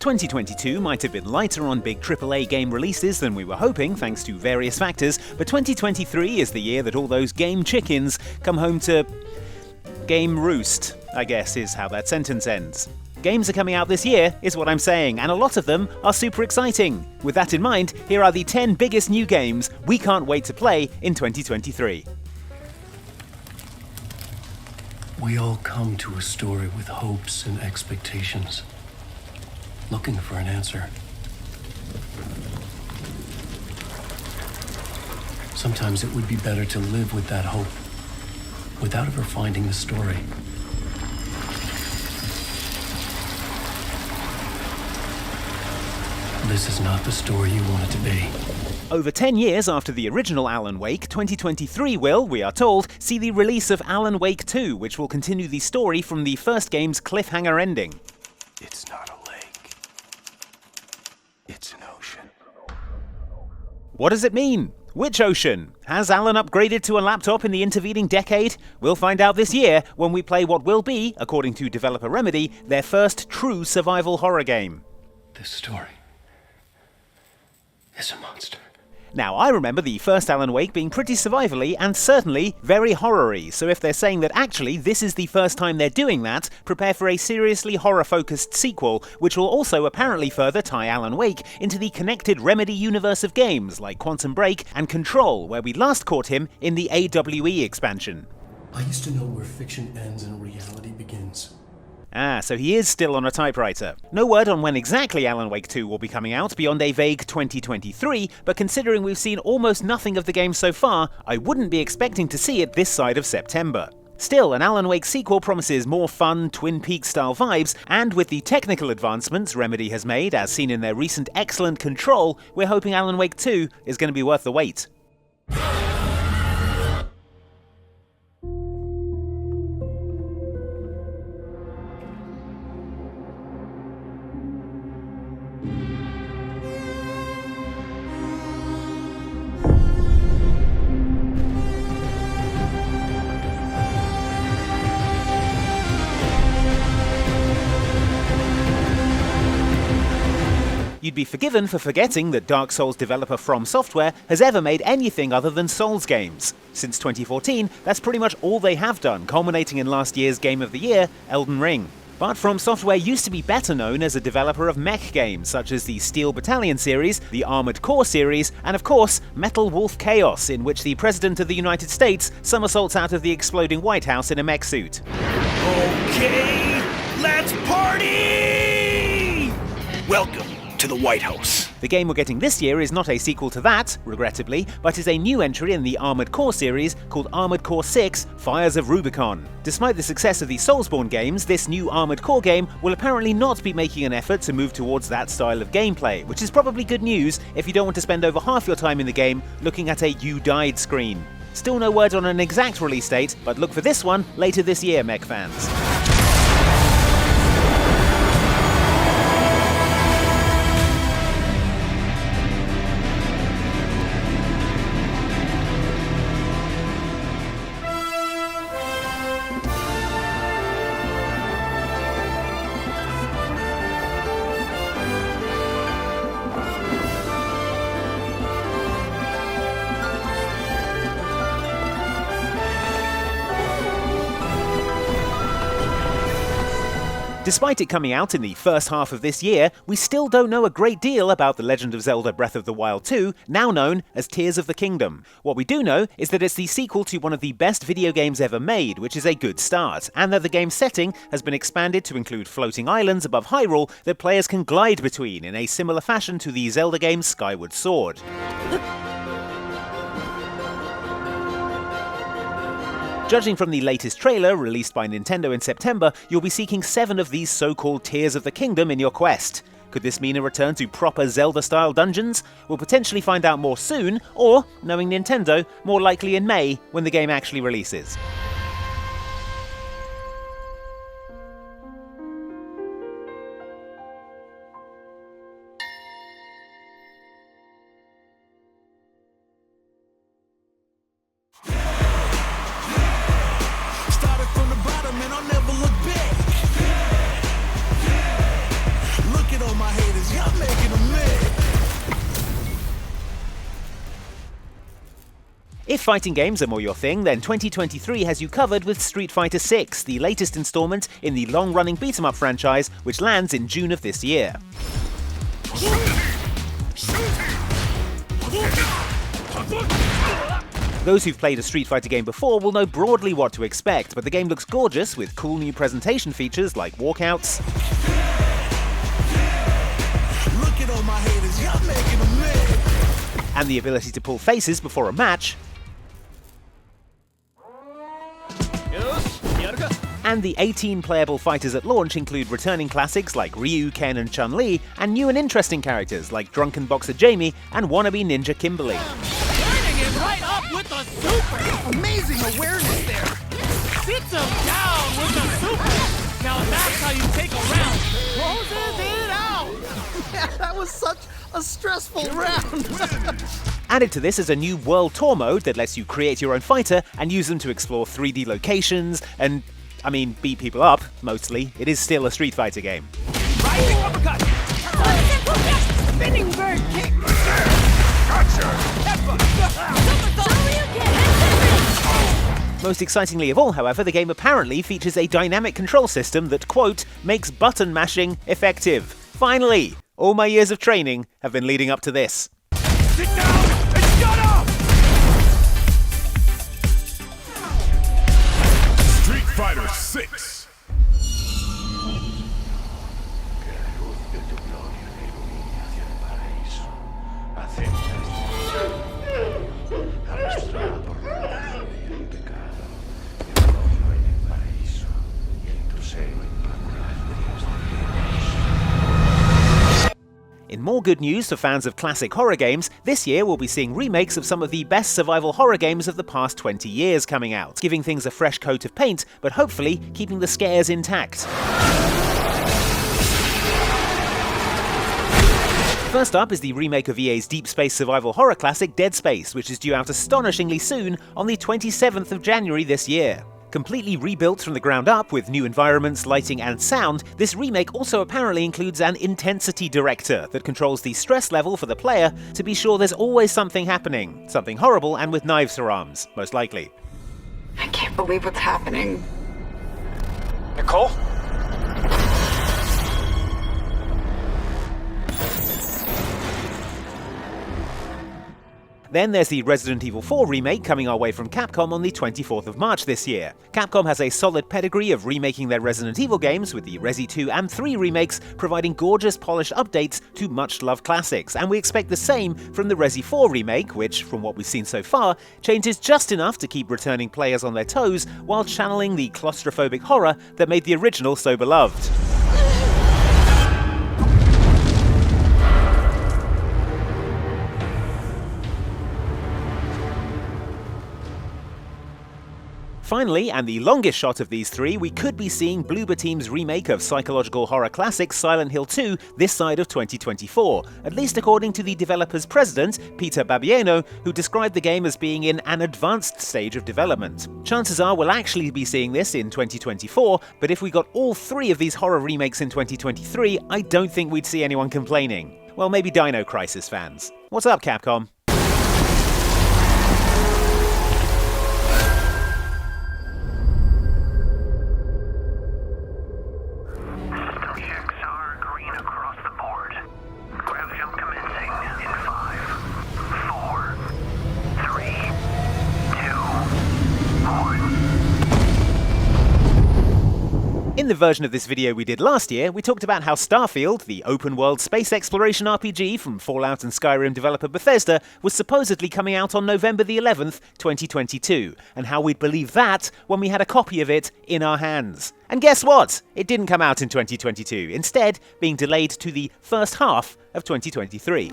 2022 might have been lighter on big AAA game releases than we were hoping, thanks to various factors, but 2023 is the year that all those game chickens come home to game roost, I guess is how that sentence ends. Games are coming out this year, is what I'm saying, and a lot of them are super exciting. With that in mind, here are the 10 biggest new games we can't wait to play in 2023. We all come to a story with hopes and expectations, looking for an answer. Sometimes it would be better to live with that hope, without ever finding the story. This is not the story you want it to be. Over 10 years after the original Alan Wake, 2023 will, we are told, see the release of Alan Wake 2, which will continue the story from the first game's cliffhanger ending. It's not a lake. It's an ocean. What does it mean? Which ocean? Has Alan upgraded to a laptop in the intervening decade? We'll find out this year when we play what will be, according to developer Remedy, their first true survival horror game. This story is a monster. Now, I remember the first Alan Wake being pretty survivally and certainly very horror-y, so if they're saying that actually this is the first time they're doing that, prepare for a seriously horror-focused sequel, which will also apparently further tie Alan Wake into the connected Remedy universe of games like Quantum Break and Control, where we last caught him in the AWE expansion. I used to know where fiction ends and reality begins. So he is still on a typewriter. No word on when exactly Alan Wake 2 will be coming out beyond a vague 2023, but considering we've seen almost nothing of the game so far, I wouldn't be expecting to see it this side of September. Still, an Alan Wake sequel promises more fun, Twin Peaks-style vibes, and with the technical advancements Remedy has made, as seen in their recent excellent Control, we're hoping Alan Wake 2 is going to be worth the wait. You'd be forgiven for forgetting that Dark Souls developer From Software has ever made anything other than Souls games. Since 2014, that's pretty much all they have done, culminating in last year's Game of the Year, Elden Ring. But From Software used to be better known as a developer of mech games, such as the Steel Battalion series, the Armored Core series, and of course, Metal Wolf Chaos, in which the President of the United States somersaults out of the exploding White House in a mech suit. Okay, let's party! Welcome to the White House. The game we're getting this year is not a sequel to that, regrettably, but is a new entry in the Armored Core series called Armored Core 6: Fires of Rubicon. Despite the success of the Soulsborne games, this new Armored Core game will apparently not be making an effort to move towards that style of gameplay, which is probably good news if you don't want to spend over half your time in the game looking at a "you died" screen. Still no word on an exact release date, but look for this one later this year, mech fans. Despite it coming out in the first half of this year, we still don't know a great deal about The Legend of Zelda Breath of the Wild 2, now known as Tears of the Kingdom. What we do know is that it's the sequel to one of the best video games ever made, which is a good start, and that the game's setting has been expanded to include floating islands above Hyrule that players can glide between in a similar fashion to the Zelda game's Skyward Sword. Judging from the latest trailer, released by Nintendo in September, you'll be seeking 7 of these so-called Tears of the Kingdom in your quest. Could this mean a return to proper Zelda-style dungeons? We'll potentially find out more soon, or, knowing Nintendo, more likely in May, when the game actually releases. On my haters, y'all making them mad. If fighting games are more your thing, then 2023 has you covered with Street Fighter VI, the latest installment in the long-running beat-em-up franchise, which lands in June of this year. Those who've played a Street Fighter game before will know broadly what to expect, but the game looks gorgeous with cool new presentation features like walkouts. Look at all my haters, y'all making them mad. And the ability to pull faces before a match. And the 18 playable fighters at launch include returning classics like Ryu, Ken and Chun-Li, and new and interesting characters like drunken boxer Jamie and wannabe ninja Kimberly. Turning it right up with the super! Amazing awareness there. Sits him down with the super! Now that's how you take a round. Closes it out! That was such a stressful round. Added to this is a new World Tour mode that lets you create your own fighter and use them to explore 3D locations and, beat people up, mostly. It is still a Street Fighter game. Rising uppercut! Spinning bird kick! Most excitingly of all, however, the game apparently features a dynamic control system that, quote, makes button mashing effective. Finally! All my years of training have been leading up to this. Sit down and shut up! Street Fighter 6. In more good news for fans of classic horror games, this year we'll be seeing remakes of some of the best survival horror games of the past 20 years coming out, giving things a fresh coat of paint, but hopefully keeping the scares intact. First up is the remake of EA's deep space survival horror classic Dead Space, which is due out astonishingly soon on the 27th of January this year. Completely rebuilt from the ground up with new environments, lighting and sound, this remake also apparently includes an intensity director that controls the stress level for the player to be sure there's always something happening. Something horrible and with knives for arms, most likely. I can't believe what's happening. Nicole? Then there's the Resident Evil 4 remake coming our way from Capcom on the 24th of March this year. Capcom has a solid pedigree of remaking their Resident Evil games, with the Resi 2 and 3 remakes providing gorgeous polished updates to much-loved classics, and we expect the same from the Resi 4 remake, which, from what we've seen so far, changes just enough to keep returning players on their toes while channeling the claustrophobic horror that made the original so beloved. Finally, and the longest shot of these three, we could be seeing Bloober Team's remake of psychological horror classic Silent Hill 2 this side of 2024, at least according to the developer's president, Peter Babieno, who described the game as being in an advanced stage of development. Chances are we'll actually be seeing this in 2024, but if we got all three of these horror remakes in 2023, I don't think we'd see anyone complaining. Well, maybe Dino Crisis fans. What's up, Capcom? In the version of this video we did last year, we talked about how Starfield, the open-world space exploration RPG from Fallout and Skyrim developer Bethesda, was supposedly coming out on November the 11th, 2022, and how we'd believe that when we had a copy of it in our hands. And guess what? It didn't come out in 2022, instead being delayed to the first half of 2023.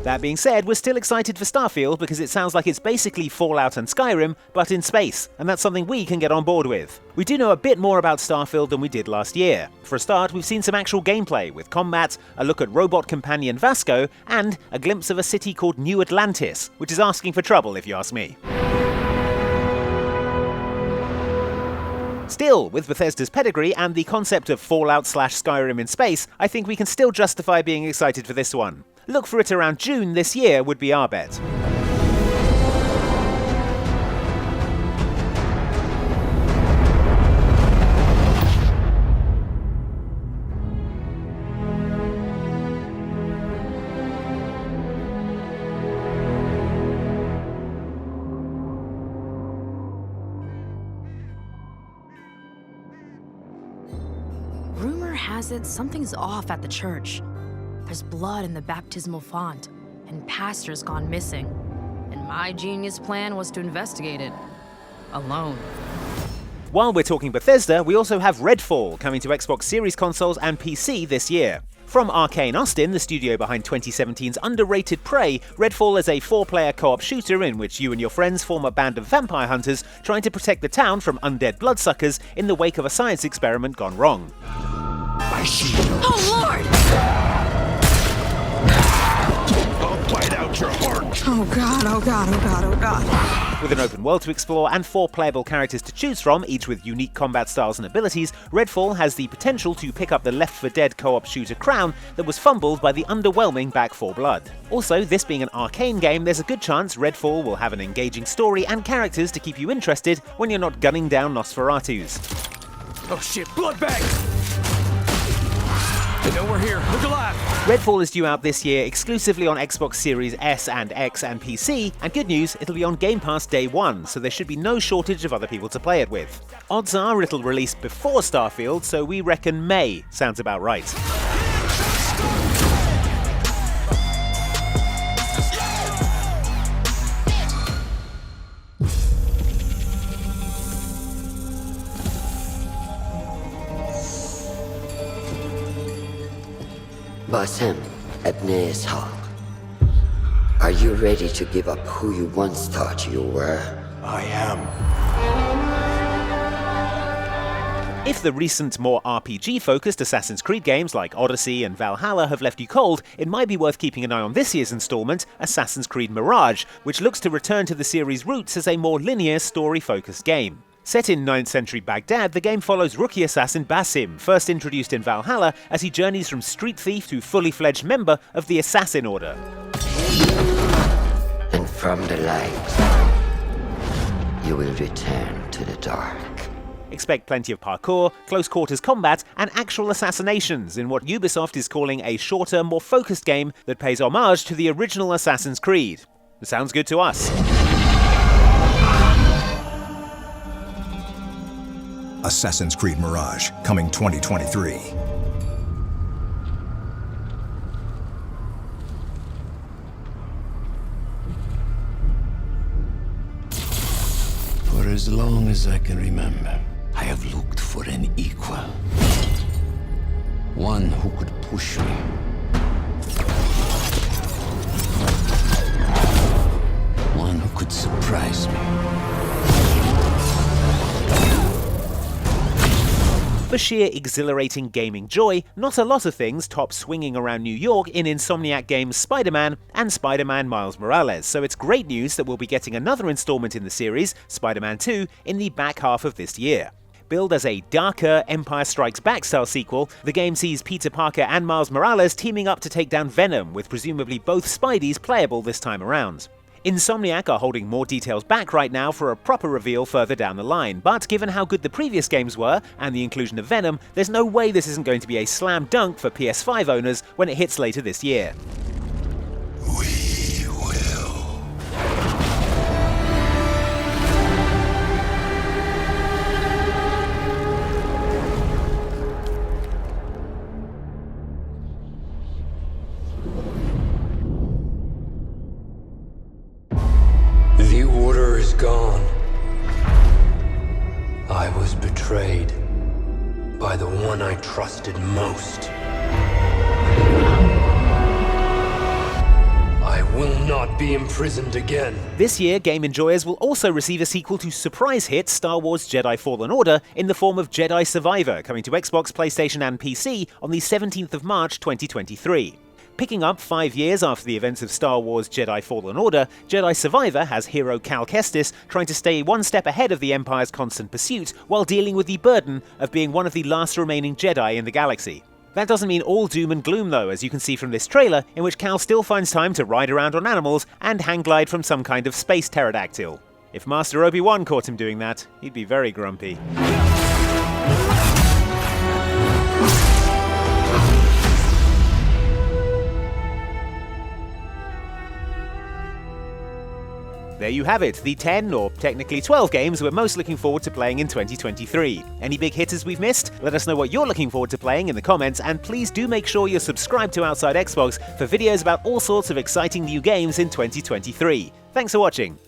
That being said, we're still excited for Starfield because it sounds like it's basically Fallout and Skyrim, but in space, and that's something we can get on board with. We do know a bit more about Starfield than we did last year. For a start, we've seen some actual gameplay, with combat, a look at robot companion Vasco, and a glimpse of a city called New Atlantis, which is asking for trouble if you ask me. Still, with Bethesda's pedigree and the concept of Fallout/Skyrim in space, I think we can still justify being excited for this one. Look for it around June this year would be our bet. Rumor has it something's off at the church. There's blood in the baptismal font, and pastor's gone missing. And my genius plan was to investigate it. Alone. While we're talking Bethesda, we also have Redfall coming to Xbox Series consoles and PC this year. From Arcane Austin, the studio behind 2017's underrated Prey, Redfall is a 4-player co-op shooter in which you and your friends form a band of vampire hunters trying to protect the town from undead bloodsuckers in the wake of a science experiment gone wrong. Oh Lord! I'll bite out your heart. Oh god, oh god, oh god, oh god. With an open world to explore and 4 playable characters to choose from, each with unique combat styles and abilities, Redfall has the potential to pick up the Left 4 Dead co-op shooter crown that was fumbled by the underwhelming Back 4 Blood. Also, this being an Arcane game, there's a good chance Redfall will have an engaging story and characters to keep you interested when you're not gunning down Nosferatus. Oh shit, blood bag! They know we're here. Look alive! Redfall is due out this year exclusively on Xbox Series S and X and PC, and good news, it'll be on Game Pass day one, so there should be no shortage of other people to play it with. Odds are it'll release before Starfield, so we reckon May sounds about right. Basem, Ebne's Hawk. Are you ready to give up who you once thought you were? I am. If the recent, more RPG-focused Assassin's Creed games like Odyssey and Valhalla have left you cold, it might be worth keeping an eye on this year's installment, Assassin's Creed Mirage, which looks to return to the series' roots as a more linear, story-focused game. Set in 9th century Baghdad, the game follows rookie assassin Basim, first introduced in Valhalla, as he journeys from street thief to fully fledged member of the Assassin Order. And from the light, you will return to the dark. Expect plenty of parkour, close quarters combat, and actual assassinations in what Ubisoft is calling a shorter, more focused game that pays homage to the original Assassin's Creed. Sounds good to us. Assassin's Creed Mirage, coming 2023. For as long as I can remember, I have looked for an equal. One who could push me. One who could surprise me. For sheer exhilarating gaming joy, not a lot of things top swinging around New York in Insomniac Games' Spider-Man and Spider-Man Miles Morales, so it's great news that we'll be getting another installment in the series, Spider-Man 2, in the back half of this year. Billed as a darker Empire Strikes Back style sequel, the game sees Peter Parker and Miles Morales teaming up to take down Venom, with presumably both Spideys playable this time around. Insomniac are holding more details back right now for a proper reveal further down the line, but given how good the previous games were, and the inclusion of Venom, there's no way this isn't going to be a slam dunk for PS5 owners when it hits later this year. We will. The order is gone. I was betrayed by the one I trusted most. I will not be imprisoned again. This year, game enjoyers will also receive a sequel to surprise hit Star Wars Jedi Fallen Order in the form of Jedi Survivor, coming to Xbox, PlayStation and PC on the 17th of March 2023. Picking up 5 years after the events of Star Wars Jedi Fallen Order, Jedi Survivor has hero Cal Kestis trying to stay one step ahead of the Empire's constant pursuit while dealing with the burden of being one of the last remaining Jedi in the galaxy. That doesn't mean all doom and gloom though, as you can see from this trailer, in which Cal still finds time to ride around on animals and hang glide from some kind of space pterodactyl. If Master Obi-Wan caught him doing that, he'd be very grumpy. There you have it, the 10, or technically 12 games we're most looking forward to playing in 2023. Any big hitters we've missed? Let us know what you're looking forward to playing in the comments, and please do make sure you're subscribed to Outside Xbox for videos about all sorts of exciting new games in 2023. Thanks for watching.